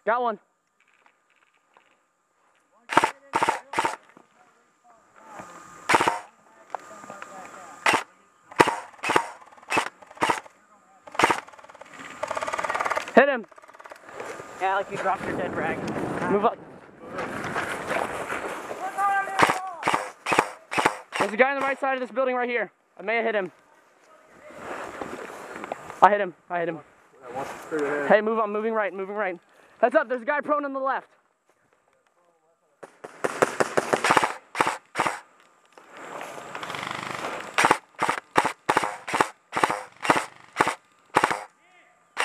Got one. Hit him. Yeah, like you dropped your dead rag. Move up. There's a guy on the right side of this building right here. I may have hit him. I hit him. Hey, move on. Moving right. Moving right. Heads up. There's a guy prone on the left.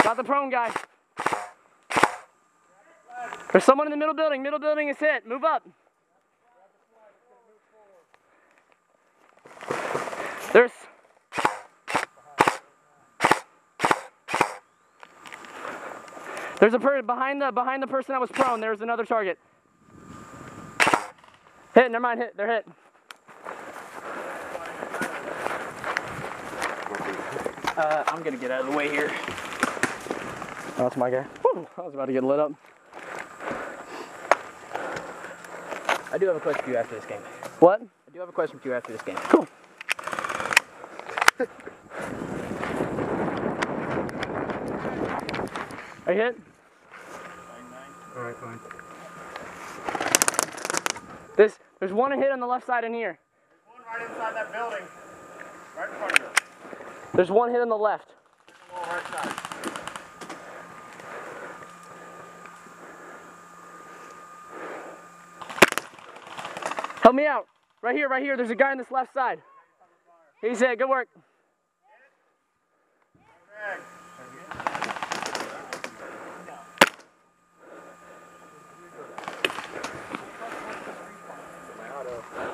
Got the prone guy. There's someone in the middle building. Middle building is hit. Move up. There's a person behind the person that was prone. There's another target. Hit. Never mind. Hit. They're hit. I'm gonna get out of the way here. Oh, that's my guy. Whew, I was about to get lit up. I do have a question for you after this game. What? I do have a question for you after this game. Cool. Are you hit? Alright, fine. There's one hit on the left side in here. There's one right inside that building. Right in front of you. There's one hit on the left. On the right side. Help me out. Right here, right here. There's a guy on this left side. He's hit. Good work.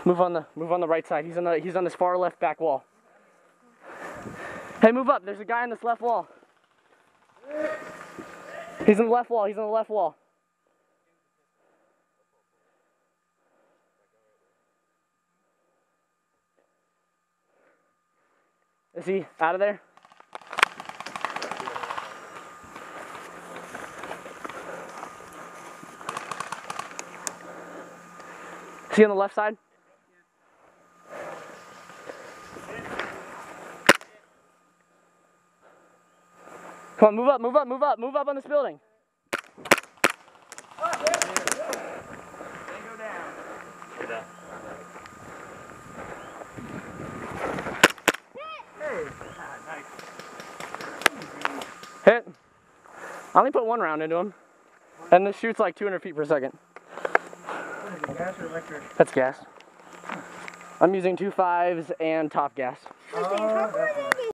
Move on the right side. He's on this far left back wall. Hey, move up. There's a guy on this left wall. He's on the left wall. He's on the left wall. Is he out of there? Is he on the left side? Come on, move up, move up, move up, move up on this building. Hit. I only put one round into him. And this shoots like 200 feet per second. Is it gas or electric? That's gas. I'm using 2.5s and top gas. Oh, that's right.